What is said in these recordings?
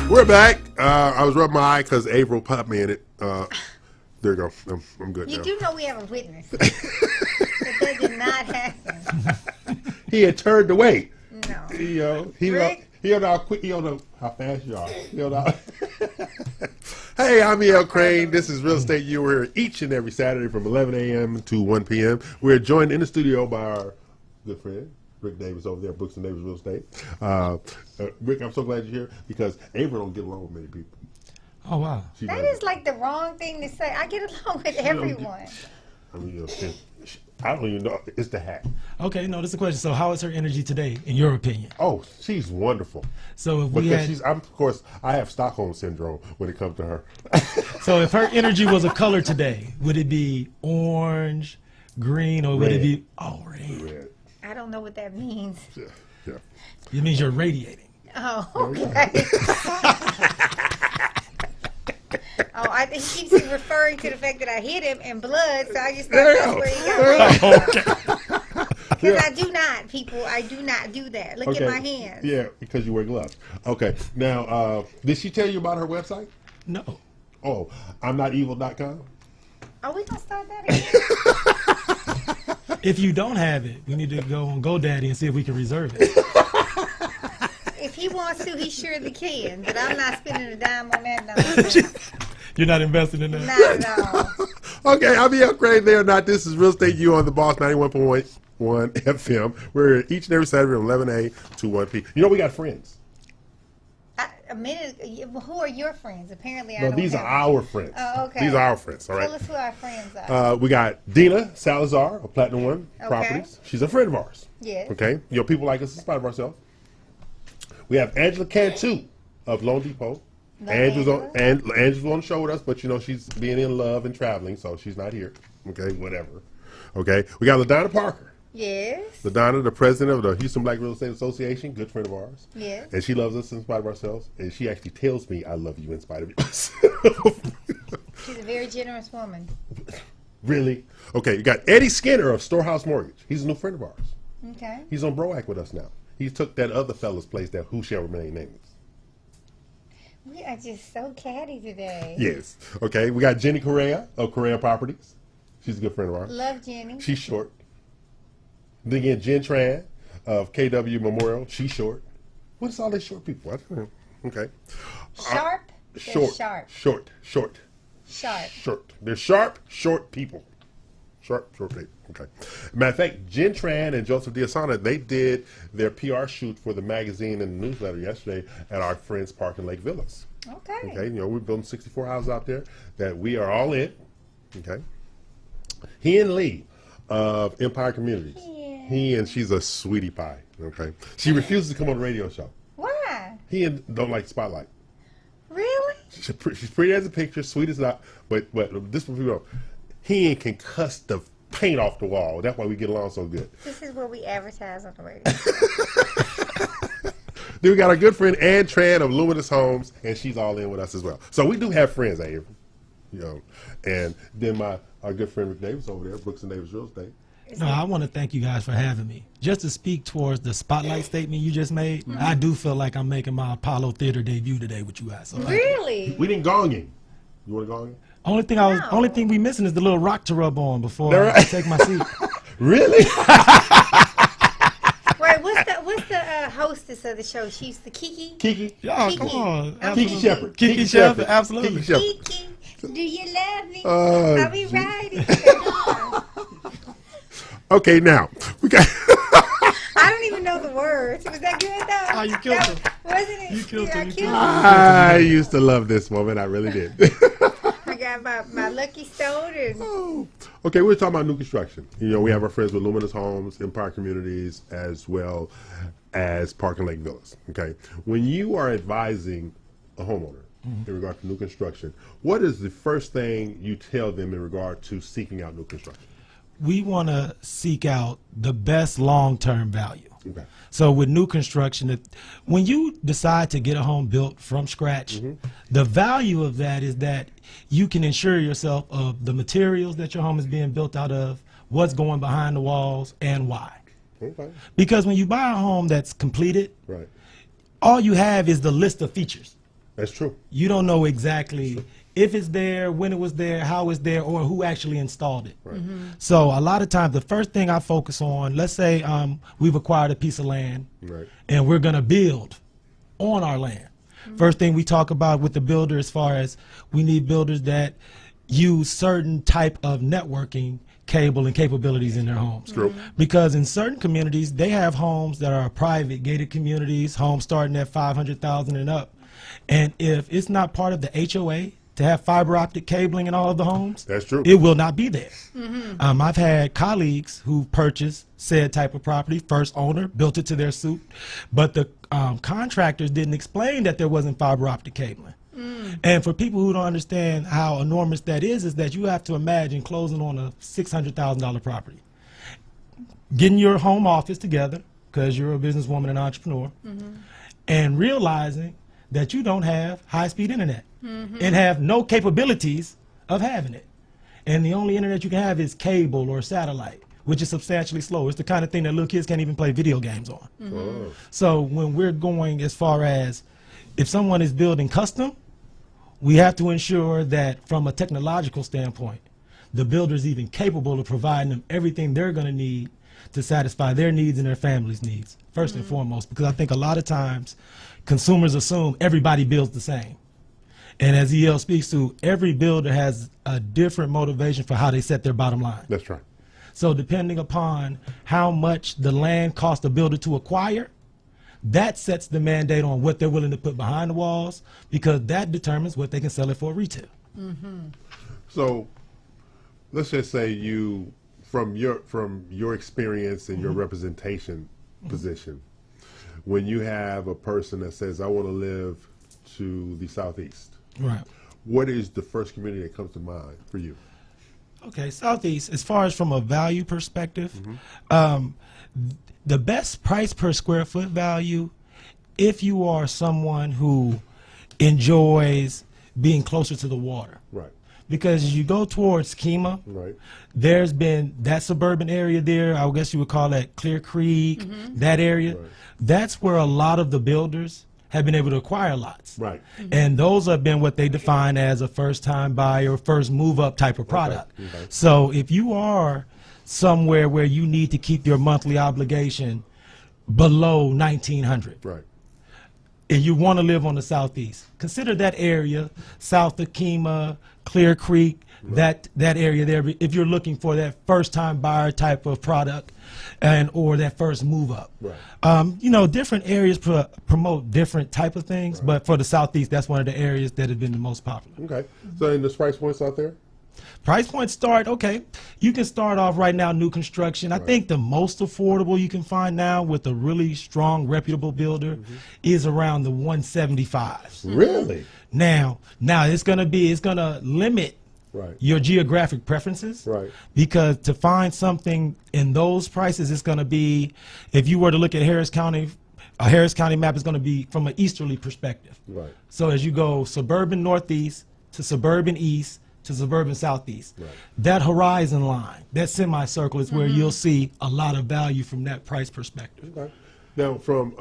We're back. I was rubbing my eye because April popped me in it. There you go. I'm good now. You do know we have a witness. That did not happen. He had turned away. No. He don't know how quick, he don't know how fast you are. He don't know. Hey, I'm E.L. Crane. This is Real Estate You. We're here each and every Saturday from 11 a.m. to 1 p.m. We're joined in the studio by our good friend, Ric Davis over there, Brooks and Davis Real Estate. Rick, I'm so glad you're here because April don't get along with many people. Oh, wow. That is like the wrong thing to say. I get along with everyone. I don't even know. It's the hat. Okay, no, this is a question. So how is her energy today, in your opinion? Oh, she's wonderful. So if of course, I have Stockholm Syndrome when it comes to her. So if her energy was a color today, would it be orange, green, or would it be red? I don't know what that means. Yeah. It means you're radiating. Oh, okay. I think he keeps referring to the fact that I hit him in blood, so I just thought that's where he got red. Because I do not, people, I do not do that. Look at my hands. Yeah, because you wear gloves. Okay, now, did she tell you about her website? No. Oh, I'mNotEvil.com? Are we going to start that again? If you don't have it, we need to go on GoDaddy and see if we can reserve it. If he wants to, he surely can, but I'm not spending a dime on that nonsense. You're not investing in that? Not at all. Okay, I'll be upgraded there or not. This is Real Estate You on the Boss 91.1 FM. We're each and every Saturday from 11 a to 1 p. You know, we got friends. Who are your friends? Apparently, I No, don't these have are our friends. Oh, okay. These are our friends, all right? Tell us who our friends are. We got Dina Salazar of Platinum One Properties. She's a friend of ours. Yes. Okay? You know, people like us in spite of ourselves. We have Angela Cantu of Loan Depot. Angela's on the show with us, but you know she's being in love and traveling, so she's not here. Okay, whatever. Okay, we got LaDonna Parker. Yes. LaDonna, the president of the Houston Black Real Estate Association, good friend of ours. Yes. And she loves us in spite of ourselves, and she actually tells me I love you in spite of yourself. She's a very generous woman. Really? Okay, you got Eddie Skinner of Storehouse Mortgage. He's a new friend of ours. Okay. He's on Broac with us now. He took that other fella's place that who shall remain nameless. We are just so catty today. Yes. Okay, we got Jenny Correa of Correa Properties. She's a good friend of ours. Love Jenny. She's short. Then again, Jen Tran of KW Memorial. She's short. What is all these short people? I don't know. Okay. Sharp? Short. Sharp. Short. Sharp. Short. They're sharp, short people. Sharp, short people. Okay. Matter of fact, Jen Tran and Joseph Diasana, they did their PR shoot for the magazine and the newsletter yesterday at our friend's Park and Lake Villas. Okay. Okay. You know, we're building 64 houses out there that we are all in. Okay. He and Lee of Empire Communities. Yeah. She's a sweetie pie. Okay. She refuses to come on the radio show. Why? He don't like spotlight. Really? She's pretty as a picture, sweet as not. But this one, you know, he can cuss the paint off the wall. That's why we get along so good. This is what we advertise on the radio. Then we got our good friend Ann Tran of Luminous Homes, and she's all in with us as well. So we do have friends, Avery. You know, and then our good friend Ric Davis over there, Brooks and Davis Real Estate. No, I want to thank you guys for having me. Just to speak towards the spotlight statement you just made, I do feel like I'm making my Apollo Theater debut today with you guys. So Really? We didn't gong you. You want to gong you? Only thing we missing is the little rock to rub on before I take my seat. Really? Wait, what's the hostess of the show? She's the Kiki? Kiki. Yeah, Kiki. come on. Kiki Shepherd. Kiki Shepherd, absolutely. Kiki Shepherd. Kiki, do you love me? Oh, Are we riding? Okay, now we got. I don't even know the words. Was that good though? Oh, you killed him. Wasn't it? You killed him. I used to love this woman. I really did. I got my lucky stone and Okay, we're talking about new construction. You know, we have our friends with Luminous Homes, Empire Communities, as well as Park and Lake Villas. Okay, when you are advising a homeowner in regard to new construction, what is the first thing you tell them in regard to seeking out new construction? We want to seek out the best long-term value. Okay. So with new construction, when you decide to get a home built from scratch, the value of that is that you can ensure yourself of the materials that your home is being built out of, what's going behind the walls, and why. Okay. Because when you buy a home that's completed, Right. all you have is the list of features. That's true. You don't know exactly if it's there, when it was there, how it's there, or who actually installed it. Right. So a lot of times, the first thing I focus on, let's say we've acquired a piece of land, Right. and we're going to build on our land. First thing we talk about with the builder, as far as we need builders that use certain type of networking cable and capabilities in their homes. True. Because in certain communities, they have homes that are private gated communities, homes starting at 500,000 and up. And if it's not part of the HOA to have fiber optic cabling in all of the homes, That's true. it will not be there. I've had colleagues who purchased said type of property, first owner, built it to their suit, but the contractors didn't explain that there wasn't fiber optic cabling. And for people who don't understand how enormous that is that you have to imagine closing on a $600,000 property, getting your home office together, because you're a businesswoman and entrepreneur, and realizing that you don't have high-speed internet and have no capabilities of having it. And the only internet you can have is cable or satellite, which is substantially slow. It's the kind of thing that little kids can't even play video games on. Oh. So when we're going as far as if someone is building custom, we have to ensure that from a technological standpoint, the builder is even capable of providing them everything they're going to need to satisfy their needs and their family's needs, first and foremost, because I think a lot of times consumers assume everybody builds the same. And as EL speaks to, every builder has a different motivation for how they set their bottom line. That's right. So depending upon how much the land costs a builder to acquire, that sets the mandate on what they're willing to put behind the walls, because that determines what they can sell it for retail. So let's just say you, from your experience and your representation position, when you have a person that says, I want to live to the southeast, Right. what is the first community that comes to mind for you? Okay, Southeast, as far as from a value perspective, the best price per square foot value, if you are someone who enjoys being closer to the water. Right. Because as you go towards Kemah, Right. there's been that suburban area there, I guess you would call that Clear Creek, that area. Right. That's where a lot of the builders have been able to acquire lots. Right. And those have been what they define as a first-time buyer, first move-up type of product. Okay. So if you are somewhere where you need to keep your monthly obligation below 1,900, Right. and you want to live on the southeast, consider that area south of Kemah, Clear Creek, that area there. If you're looking for that first-time buyer type of product, and or that first move up, Right. you know, different areas promote different type of things, but for the southeast, that's one of the areas that have been the most popular. Okay. So, and there's price points out there? Price points start, okay, you can start off right now, new construction. I think the most affordable you can find now with a really strong, reputable builder is around the 175s. Really? Now it's gonna limit Right. your geographic preferences. Right. Because to find something in those prices, it's gonna be, if you were to look at Harris County, a Harris County map is gonna be from an easterly perspective. Right. So as you go suburban northeast to suburban east to suburban southeast, Right. that horizon line, that semicircle is where you'll see a lot of value from that price perspective. Okay. Now, from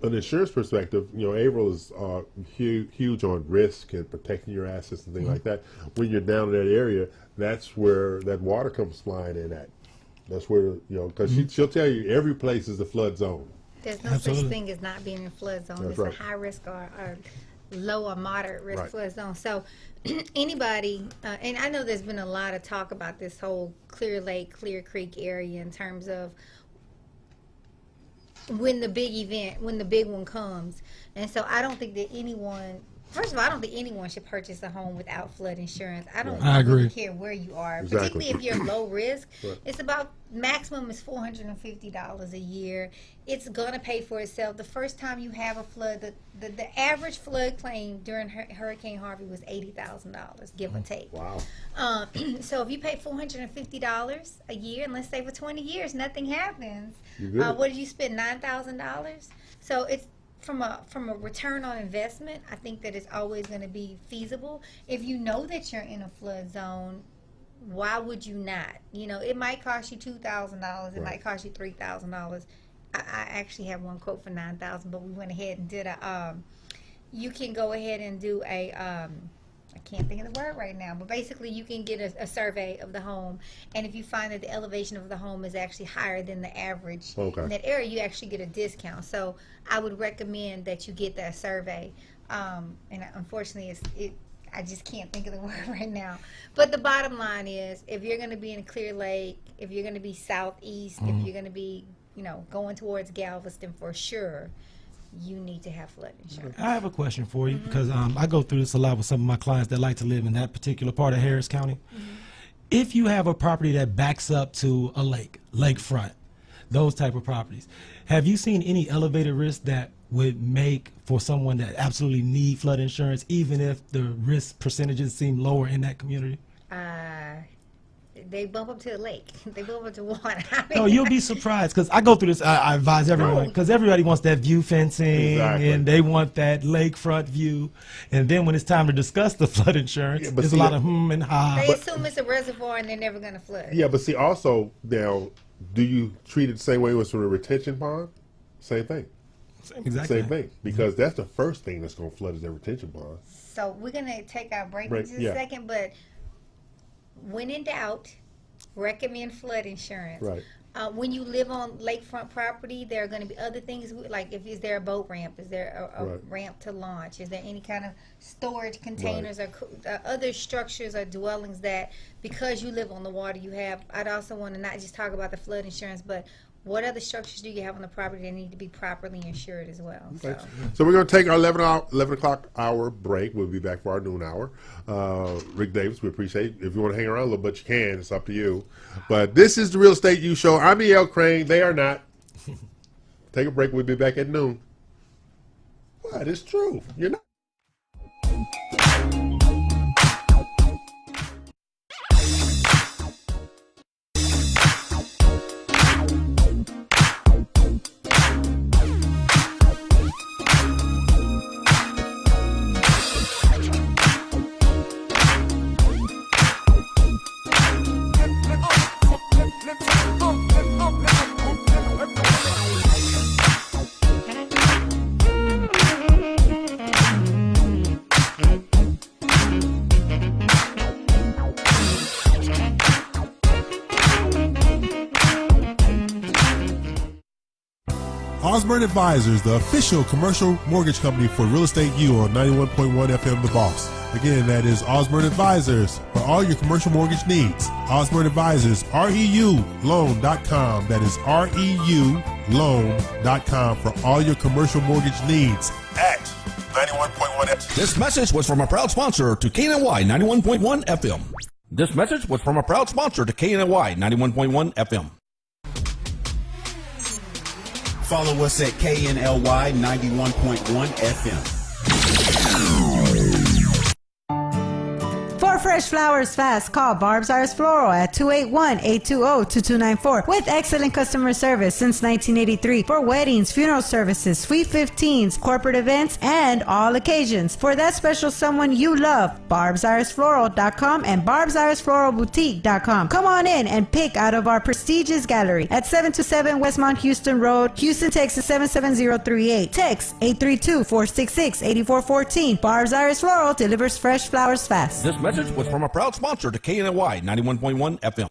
an insurance perspective, you know, Averill is huge on risk and protecting your assets and things like that. When you're down in that area, that's where that water comes flying in at. That's where, you know, because she'll tell you every place is a flood zone. There's no Absolutely. such thing as not being in flood zone. That's It's right. a high risk or low or moderate risk Right. flood zone. So anybody, and I know there's been a lot of talk about this whole Clear Lake, Clear Creek area in terms of when the big event, when the big one comes. And so I don't think that anyone, first of all, I don't think anyone should purchase a home without flood insurance. I don't I agree. really care where you are, Exactly. particularly if you're low risk. Right. It's about, maximum is $450 a year. It's going to pay for itself. The first time you have a flood, the average flood claim during Hurricane Harvey was $80,000, give or take. Wow. So if you pay $450 a year, and let's say for 20 years nothing happens, You're good. what did you spend, $9,000? So it's from a return on investment. I think that it's always going to be feasible. If you know that you're in a flood zone, why would you not? You know, it might cost you $2,000. It Right. might cost you $3,000. I actually have one quote for $9,000, but we went ahead and did you can go ahead and do a I can't think of the word right now, but basically you can get a survey of the home, and if you find that the elevation of the home is actually higher than the average in that area, you actually get a discount. So I would recommend that you get that survey. And unfortunately, I just can't think of the word right now. But the bottom line is, if you're going to be in Clear Lake, if you're going to be southeast, if you're going to be, going towards Galveston for sure, you need to have flood insurance. I have a question for you because I go through this a lot with some of my clients that like to live in that particular part of Harris County. If you have a property that backs up to a lake, lakefront, those type of properties, have you seen any elevated risk that would make for someone that absolutely need flood insurance, even if the risk percentages seem lower in that community? They bump up to the lake. They bump up to water. No, you'll be surprised because I go through this. I advise everyone because everybody wants that view fencing and they want that lakefront view. And then when it's time to discuss the flood insurance, there's a lot of and ha. They assume it's a reservoir and they're never going to flood. Yeah, but see, also now, do you treat it the same way as from a retention pond? Same thing. Exactly. Same thing, because that's the first thing that's going to flood is that retention pond. So we're going to take our break in just a second, but when in doubt, recommend flood insurance. Right. When you live on lakefront property, there are going to be other things like is there a boat ramp? Is there a ramp to launch? Is there any kind of storage containers or other structures or dwellings that because you live on the water you have? I'd also want to not just talk about the flood insurance, but what other structures do you have on the property that need to be properly insured as well? Okay. So we're going to take our 11 o'clock hour break. We'll be back for our noon hour. Ric Davis, we appreciate it. If you want to hang around a little bit, you can. It's up to you. But this is the Real Estate U Show. I'm E.L. Crane. They are not. Take a break. We'll be back at noon. What? It's true. You're not. Osborne Advisors, the official commercial mortgage company for Real Estate U on 91.1 FM The Boss. Again, that is Osborne Advisors for all your commercial mortgage needs. Osborne Advisors, REUloan.com. That is REUloan.com for all your commercial mortgage needs at 91.1 FM. This message was from a proud sponsor to KNY 91.1 FM. This message was from a proud sponsor to KNY 91.1 FM. Follow us at KNLY 91.1 FM. For fresh flowers fast, call Barb's Iris Floral at 281-820-2294 with excellent customer service since 1983 for weddings, funeral services, sweet 15s, corporate events, and all occasions. For that special someone you love, barbsirisfloral.com and barbsirisfloralboutique.com. Come on in and pick out of our prestigious gallery at 727 Westmount Houston Road, Houston, Texas 77038. Text 832-466-8414. Barb's Iris Floral delivers fresh flowers fast. This message was from a proud sponsor to KNY 91.1 FM.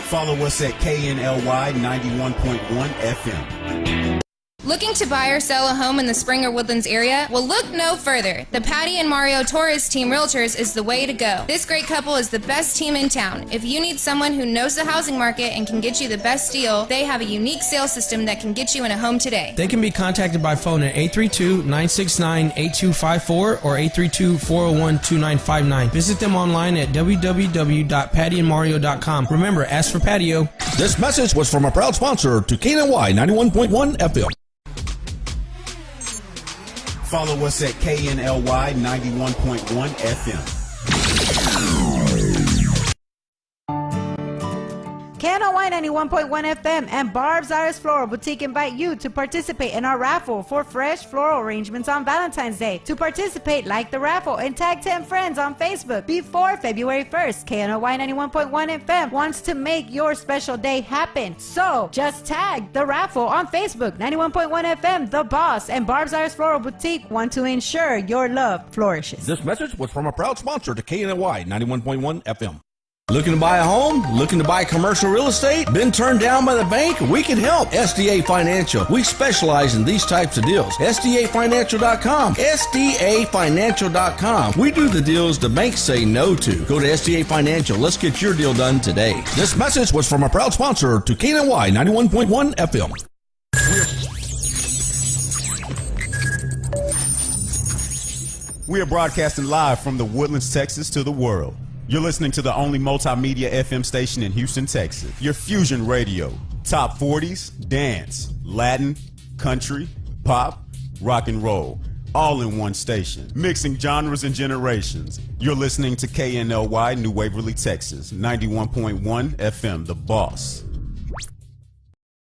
Follow us at KNLY 91.1 FM. Looking to buy or sell a home in the Springer Woodlands area? Well, look no further. The Patty and Mario Torres Team Realtors is the way to go. This great couple is the best team in town. If you need someone who knows the housing market and can get you the best deal, they have a unique sales system that can get you in a home today. They can be contacted by phone at 832-969-8254 or 832-401-2959. Visit them online at www.pattyandmario.com. Remember, ask for patio. This message was from a proud sponsor to KNY 91.1 FM. Follow us at KNLY 91.1 FM. KNOY 91.1 FM and Barb's Iris Floral Boutique invite you to participate in our raffle for fresh floral arrangements on Valentine's Day. To participate, like the raffle and tag 10 friends on Facebook before February 1st. KNOY 91.1 FM wants to make your special day happen. So just tag the raffle on Facebook. 91.1 FM, The Boss, and Barb's Iris Floral Boutique want to ensure your love flourishes. This message was from a proud sponsor to KNY 91.1 FM. Looking to buy a home? Looking to buy commercial real estate? Been turned down by the bank? We can help. SDA Financial. We specialize in these types of deals. SDAFinancial.com. SDAFinancial.com. We do the deals the banks say no to. Go to SDA Financial. Let's get your deal done today. This message was from a proud sponsor to KNY 91.1 FM. We are broadcasting live from the Woodlands, Texas to the world. You're listening to the only multimedia FM station in Houston, Texas. Your Fusion Radio. Top 40s, dance, Latin, country, pop, rock and roll. All in one station. Mixing genres and generations. You're listening to KNLY, New Waverly, Texas. 91.1 FM, The Boss.